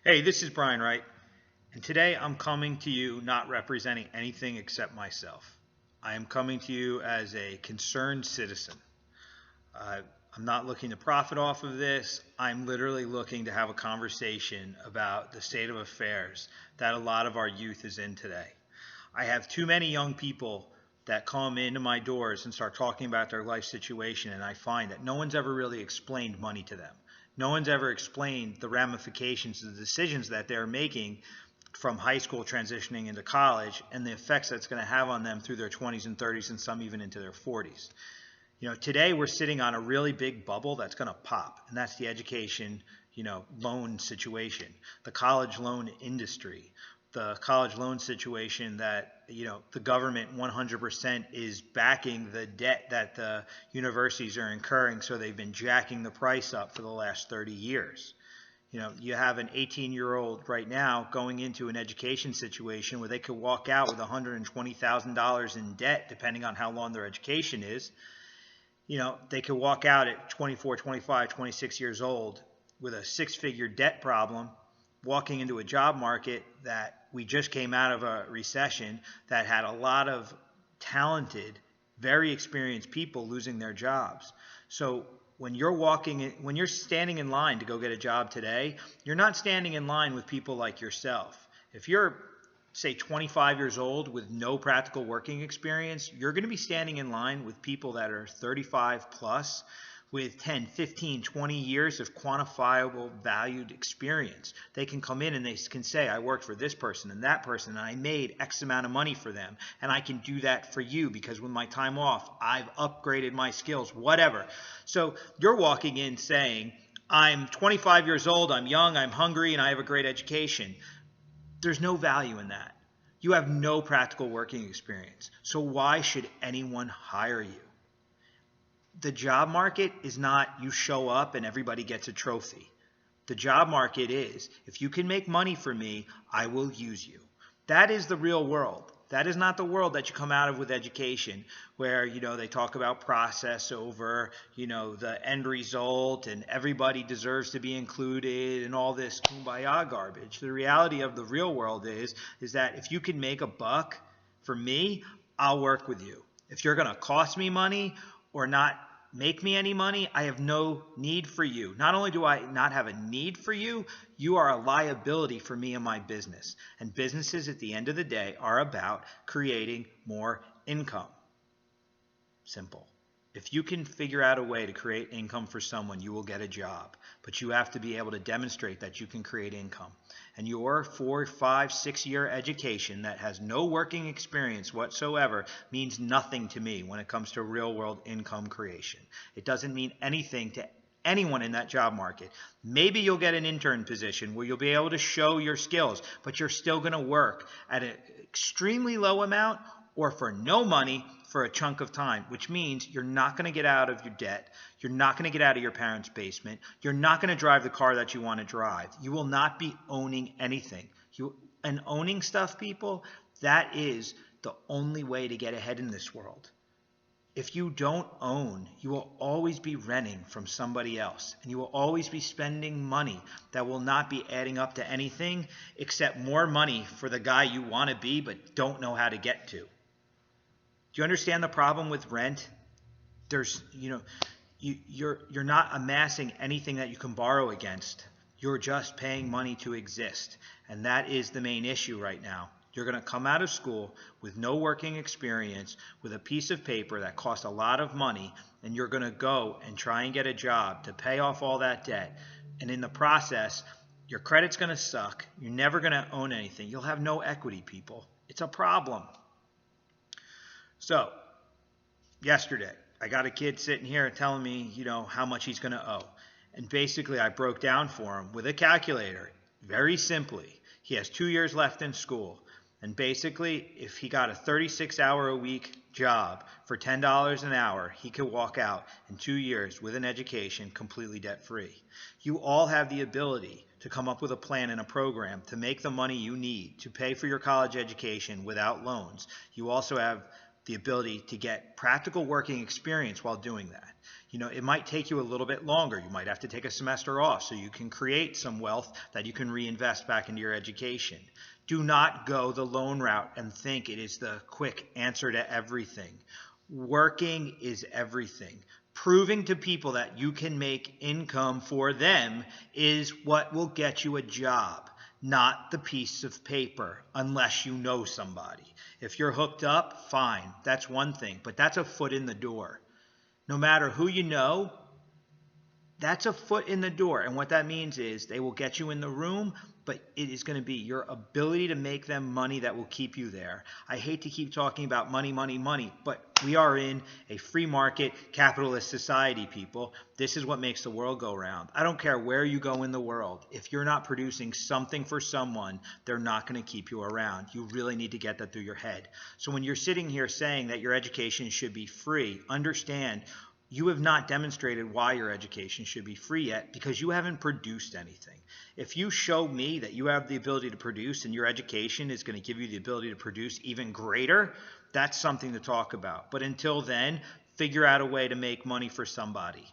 Hey, this is Brian Wright, and today I'm coming to you not representing anything except myself. I am coming to you as a concerned citizen. Uh, I'm not looking to profit off of this. I'm literally looking to have a conversation about the state of affairs that a lot of our youth is in today. I have too many young people that come into my doors and start talking about their life situation, and I find that no one's ever really explained money to them. No one's ever explained the ramifications of the decisions that they're making from high school transitioning into college and the effects that's going to have on them through their 20s and 30s and some even into their 40s. Today we're sitting on a really big bubble that's going to pop, and that's the education, loan situation, the college loan industry, the college loan situation that, the government 100% is backing the debt that the universities are incurring, so they've been jacking the price up for the last 30 years. You have an 18-year-old right now going into an education situation where they could walk out with $120,000 in debt, depending on how long their education is. They could walk out at 24, 25, 26 years old with a six-figure debt problem, walking into a job market that we just came out of a recession that had a lot of talented, very experienced people losing their jobs. So when you're standing in line to go get a job today, you're not standing in line with people like yourself. If you're, say, 25 years old with no practical working experience, you're going to be standing in line with people that are 35 plus with 10, 15, 20 years of quantifiable valued experience. They can come in and they can say, I worked for this person and that person and I made X amount of money for them, and I can do that for you because with my time off, I've upgraded my skills, whatever. So you're walking in saying, I'm 25 years old, I'm young, I'm hungry, and I have a great education. There's no value in that. You have no practical working experience. So why should anyone hire you? The job market is not you show up and everybody gets a trophy. The job market is, if you can make money for me, I will use you. That is the real world. That is not the world that you come out of with education, where, they talk about process over, the end result and everybody deserves to be included and all this kumbaya garbage. The reality of the real world is that if you can make a buck for me, I'll work with you. If you're going to cost me money or not make me any money, I have no need for you. Not only do I not have a need for you, you are a liability for me and my business. And businesses at the end of the day are about creating more income. Simple. If you can figure out a way to create income for someone, you will get a job. But you have to be able to demonstrate that you can create income. And your 4, 5, 6-year education that has no working experience whatsoever means nothing to me when it comes to real-world income creation. It doesn't mean anything to anyone in that job market. Maybe you'll get an intern position where you'll be able to show your skills, but you're still going to work at an extremely low amount or for no money for a chunk of time, which means you're not going to get out of your debt. You're not going to get out of your parents' basement. You're not going to drive the car that you want to drive. You will not be owning anything. And owning stuff, people, that is the only way to get ahead in this world. If you don't own, you will always be renting from somebody else, and you will always be spending money that will not be adding up to anything except more money for the guy you want to be but don't know how to get to. Do you understand the problem with rent? You're not amassing anything that you can borrow against. You're just paying money to exist. And that is the main issue right now. You're going to come out of school with no working experience, with a piece of paper that costs a lot of money, and you're going to go and try and get a job to pay off all that debt. And in the process, your credit's going to suck. You're never going to own anything. You'll have no equity, people. It's a problem. So, yesterday, I got a kid sitting here telling me, how much he's going to owe. And basically, I broke down for him with a calculator, very simply. He has 2 years left in school. And basically, if he got a 36-hour-a-week job for $10 an hour, he could walk out in 2 years with an education completely debt-free. You all have the ability to come up with a plan and a program to make the money you need to pay for your college education without loans. You also have the ability to get practical working experience while doing that. It might take you a little bit longer. You might have to take a semester off so you can create some wealth that you can reinvest back into your education. Do not go the loan route and think it is the quick answer to everything. Working is everything. Proving to people that you can make income for them is what will get you a job, not the piece of paper, unless you know somebody. If you're hooked up, fine, that's one thing, but that's a foot in the door. No matter who you know, that's a foot in the door. And what that means is they will get you in the room, but it is going to be your ability to make them money that will keep you there. I hate to keep talking about money, money, money, but we are in a free market capitalist society, people. This is what makes the world go round. I don't care where you go in the world. If you're not producing something for someone, they're not going to keep you around. You really need to get that through your head. So when you're sitting here saying that your education should be free, understand you have not demonstrated why your education should be free yet because you haven't produced anything. If you show me that you have the ability to produce and your education is going to give you the ability to produce even greater, that's something to talk about. But until then, figure out a way to make money for somebody.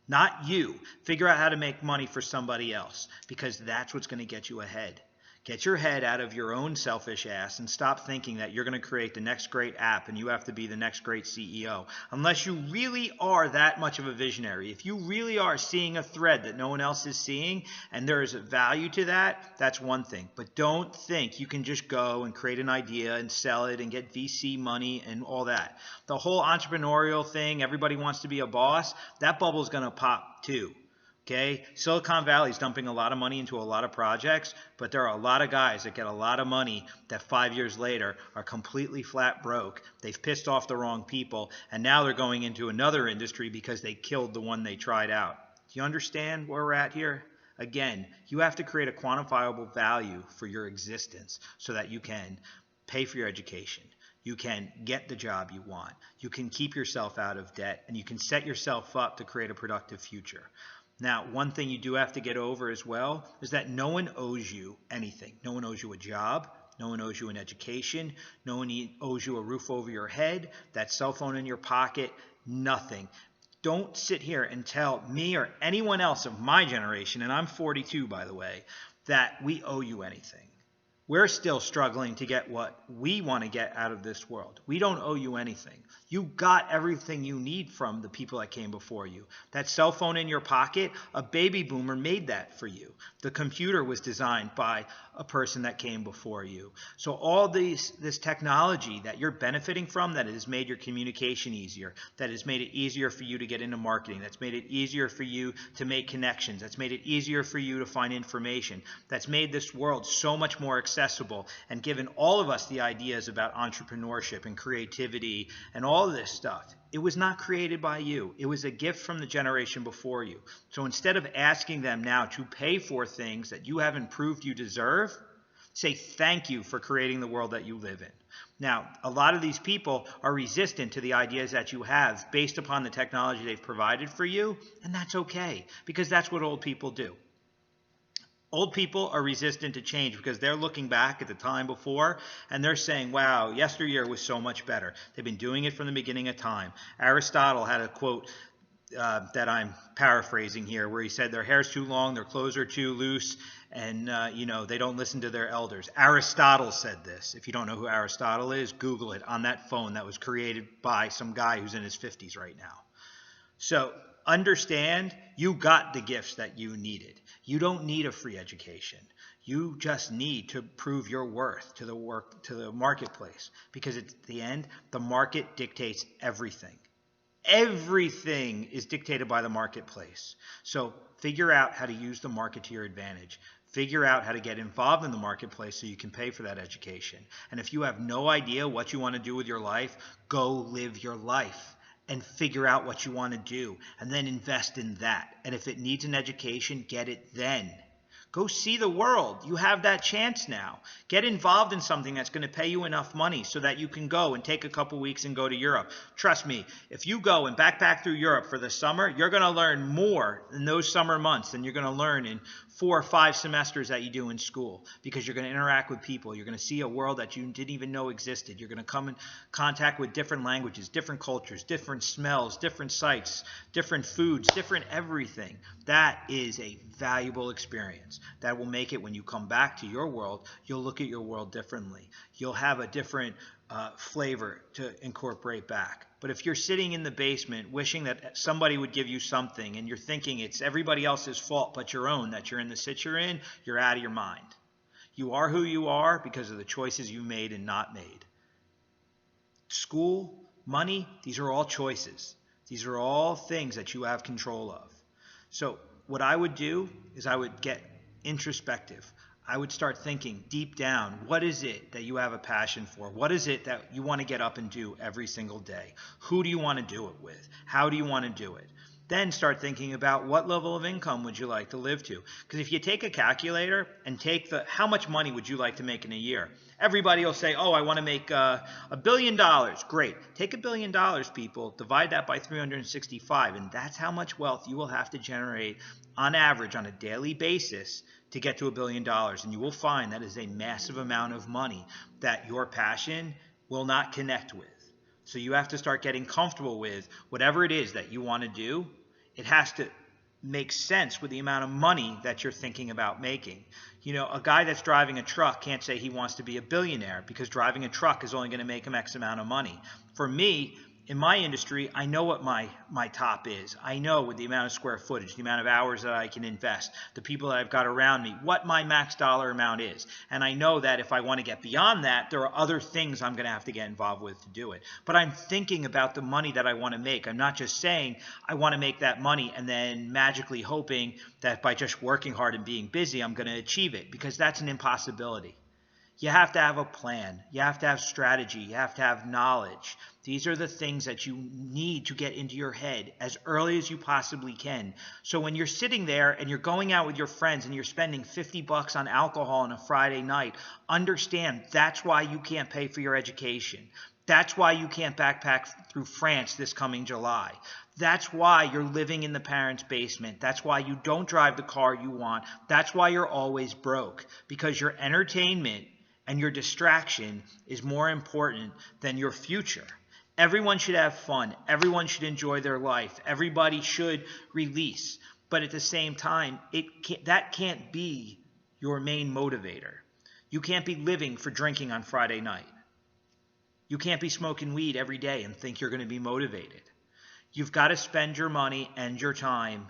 Not you. Figure out how to make money for somebody else because that's what's going to get you ahead. Get your head out of your own selfish ass and stop thinking that you're going to create the next great app and you have to be the next great CEO. Unless you really are that much of a visionary. If you really are seeing a thread that no one else is seeing and there is a value to that, that's one thing. But don't think you can just go and create an idea and sell it and get VC money and all that. The whole entrepreneurial thing, everybody wants to be a boss, that bubble is going to pop too. Okay, Silicon Valley is dumping a lot of money into a lot of projects, but there are a lot of guys that get a lot of money that 5 years later are completely flat broke. They've pissed off the wrong people, and now they're going into another industry because they killed the one they tried out. Do you understand where we're at here? Again, you have to create a quantifiable value for your existence so that you can pay for your education. You can get the job you want. You can keep yourself out of debt, and you can set yourself up to create a productive future. Now, one thing you do have to get over as well is that no one owes you anything. No one owes you a job. No one owes you an education. No one owes you a roof over your head, that cell phone in your pocket, nothing. Don't sit here and tell me or anyone else of my generation, and I'm 42 by the way, that we owe you anything. We're still struggling to get what we want to get out of this world. We don't owe you anything. You got everything you need from the people that came before you. That cell phone in your pocket, a baby boomer made that for you. The computer was designed by a person that came before you. So all this technology that you're benefiting from, that has made your communication easier, that has made it easier for you to get into marketing, that's made it easier for you to make connections, that's made it easier for you to find information, that's made this world so much more accessible and given all of us the ideas about entrepreneurship and creativity and all of this stuff. It was not created by you. It was a gift from the generation before you. So instead of asking them now to pay for things that you haven't proved you deserve, say thank you for creating the world that you live in. Now, a lot of these people are resistant to the ideas that you have based upon the technology they've provided for you, and that's okay, because that's what old people do. Old people are resistant to change because they're looking back at the time before and they're saying, wow, yesteryear was so much better. They've been doing it from the beginning of time. Aristotle had a quote that I'm paraphrasing here where he said their hair's too long, their clothes are too loose, and they don't listen to their elders. Aristotle said this. If you don't know who Aristotle is, Google it on that phone that was created by some guy who's in his 50s right now. So understand, you got the gifts that you needed. You don't need a free education. You just need to prove your worth to the marketplace, because at the end, the market dictates everything. Everything is dictated by the marketplace. So figure out how to use the market to your advantage. Figure out how to get involved in the marketplace so you can pay for that education. And if you have no idea what you want to do with your life, go live your life and figure out what you want to do and then invest in that. And if it needs an education, get it then. Go see the world. You have that chance now. Get involved in something that's going to pay you enough money so that you can go and take a couple weeks and go to Europe. Trust me, if you go and backpack through Europe for the summer, you're going to learn more in those summer months than you're going to learn in 4 or 5 semesters that you do in school, because you're going to interact with people. You're going to see a world that you didn't even know existed. You're going to come in contact with different languages, different cultures, different smells, different sights, different foods, different everything. That is a valuable experience that will make it, when you come back to your world, you'll look at your world differently. You'll have a different flavor to incorporate back. But if you're sitting in the basement wishing that somebody would give you something, and you're thinking it's everybody else's fault but your own that you're in the sit you're in, you're out of your mind. You are who you are because of the choices you made and not made. School, money, these are all choices. These are all things that you have control of. So what I would do is I would get introspective. I would start thinking deep down, what is it that you have a passion for? What is it that you want to get up and do every single day? Who do you want to do it with? How do you want to do it? Then start thinking about what level of income would you like to live to? Because if you take a calculator and take how much money would you like to make in a year? Everybody will say, oh, I want to make $1 billion. Great. Take $1 billion, people, divide that by 365, and that's how much wealth you will have to generate on average on a daily basis to get to $1 billion. And you will find that is a massive amount of money that your passion will not connect with. So you have to start getting comfortable with whatever it is that you want to do. It has to make sense with the amount of money that you're thinking about making. You know, a guy that's driving a truck can't say he wants to be a billionaire because driving a truck is only going to make him X amount of money. For me, in my industry, I know what my top is. I know with the amount of square footage, the amount of hours that I can invest, the people that I've got around me, what my max dollar amount is. And I know that if I want to get beyond that, there are other things I'm going to have to get involved with to do it. But I'm thinking about the money that I want to make. I'm not just saying I want to make that money and then magically hoping that by just working hard and being busy, I'm going to achieve it, because that's an impossibility. You have to have a plan. You have to have strategy. You have to have knowledge. These are the things that you need to get into your head as early as you possibly can. So when you're sitting there and you're going out with your friends and you're spending $50 on alcohol on a Friday night, understand that's why you can't pay for your education. That's why you can't backpack through France this coming July. That's why you're living in the parents' basement. That's why you don't drive the car you want. That's why you're always broke, because your entertainment and your distraction is more important than your future. Everyone should have fun. Everyone should enjoy their life. Everybody should release. But at the same time, that can't be your main motivator. You can't be living for drinking on Friday night. You can't be smoking weed every day and think you're going to be motivated. You've got to spend your money and your time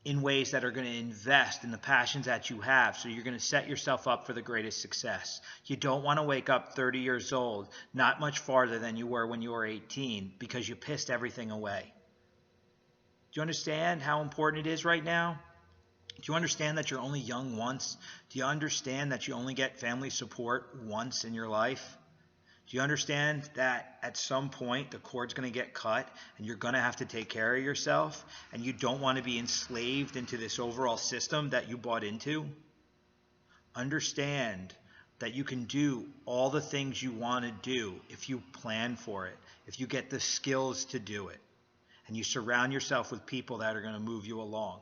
in ways that are going to invest in the passions that you have, so you're going to set yourself up for the greatest success. You don't want to wake up 30 years old, not much farther than you were when you were 18, because you pissed everything away. Do you understand how important it is right now? Do you understand that you're only young once? Do you understand that you only get family support once in your life? Do you understand that at some point the cord's going to get cut and you're going to have to take care of yourself, and you don't want to be enslaved into this overall system that you bought into? Understand that you can do all the things you want to do if you plan for it, if you get the skills to do it, and you surround yourself with people that are going to move you along.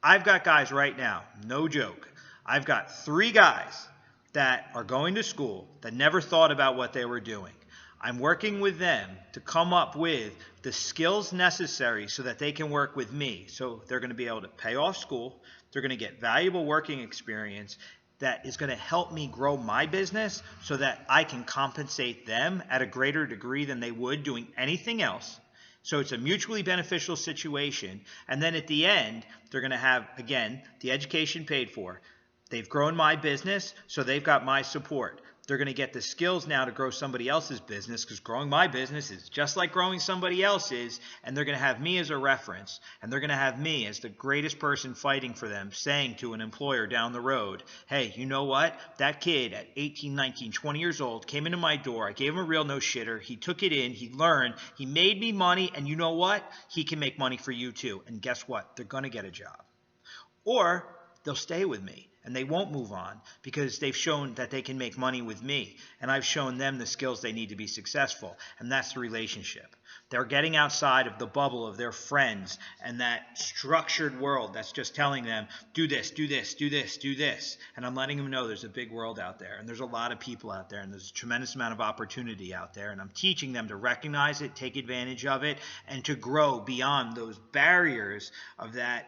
I've got guys right now, no joke. I've got 3 guys that are going to school that never thought about what they were doing. I'm working with them to come up with the skills necessary so that they can work with me. So they're going to be able to pay off school. They're going to get valuable working experience that is going to help me grow my business so that I can compensate them at a greater degree than they would doing anything else. So it's a mutually beneficial situation. And then at the end, they're going to have, again, the education paid for. They've grown my business, so they've got my support. They're going to get the skills now to grow somebody else's business, because growing my business is just like growing somebody else's, and they're going to have me as a reference, and they're going to have me as the greatest person fighting for them, saying to an employer down the road, hey, you know what? That kid at 18, 19, 20 years old came into my door. I gave him a real no shitter. He took it in. He learned. He made me money, and you know what? He can make money for you too. And guess what? They're going to get a job. Or they'll stay with me and they won't move on because they've shown that they can make money with me. And I've shown them the skills they need to be successful. And that's the relationship. They're getting outside of the bubble of their friends and that structured world that's just telling them, do this, do this, do this, do this. And I'm letting them know there's a big world out there and there's a lot of people out there and there's a tremendous amount of opportunity out there. And I'm teaching them to recognize it, take advantage of it, and to grow beyond those barriers of that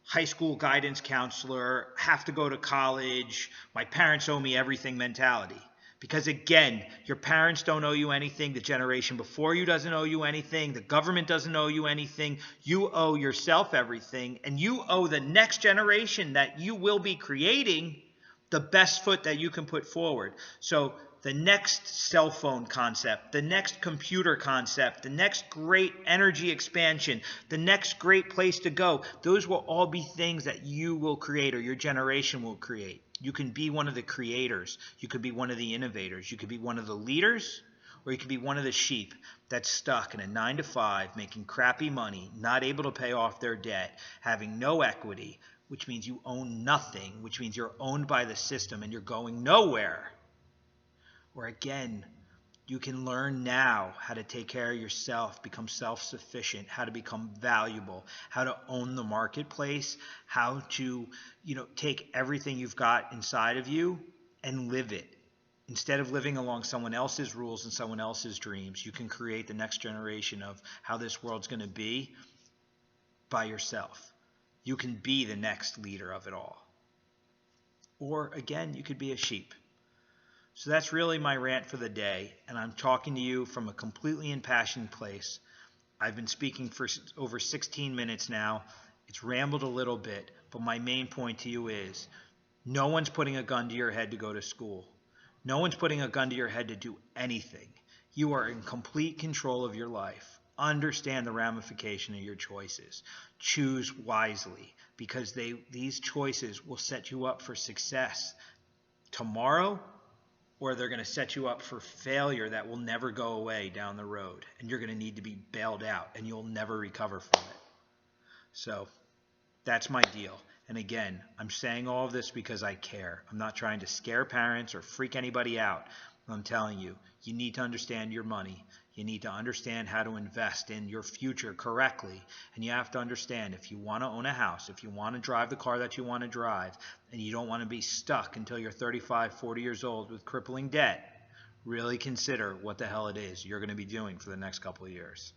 high school guidance counselor, have to go to college, my parents owe me everything mentality. Because again, your parents don't owe you anything. The generation before you doesn't owe you anything. The government doesn't owe you anything. You owe yourself everything. And you owe the next generation that you will be creating the best foot that you can put forward. So the next cell phone concept, the next computer concept, the next great energy expansion, the next great place to go, those will all be things that you will create or your generation will create. You can be one of the creators. You could be one of the innovators. You could be one of the leaders, or you could be one of the sheep that's stuck in a 9-to-5, making crappy money, not able to pay off their debt, having no equity, which means you own nothing, which means you're owned by the system and you're going nowhere. Or again, you can learn now how to take care of yourself, become self-sufficient, how to become valuable, how to own the marketplace, how to, take everything you've got inside of you and live it. Instead of living along someone else's rules and someone else's dreams, you can create the next generation of how this world's going to be by yourself. You can be the next leader of it all. Or again, you could be a sheep. So that's really my rant for the day, and I'm talking to you from a completely impassioned place. I've been speaking for over 16 minutes now. It's rambled a little bit, but my main point to you is no one's putting a gun to your head to go to school. No one's putting a gun to your head to do anything. You are in complete control of your life. Understand the ramification of your choices. Choose wisely because these choices will set you up for success tomorrow, or they're going to set you up for failure that will never go away down the road. And you're going to need to be bailed out and you'll never recover from it. So that's my deal. And again, I'm saying all of this because I care. I'm not trying to scare parents or freak anybody out. I'm telling you, you need to understand your money. You need to understand how to invest in your future correctly. And you have to understand if you want to own a house, if you want to drive the car that you want to drive, and you don't want to be stuck until you're 35, 40 years old with crippling debt, really consider what the hell it is you're going to be doing for the next couple of years.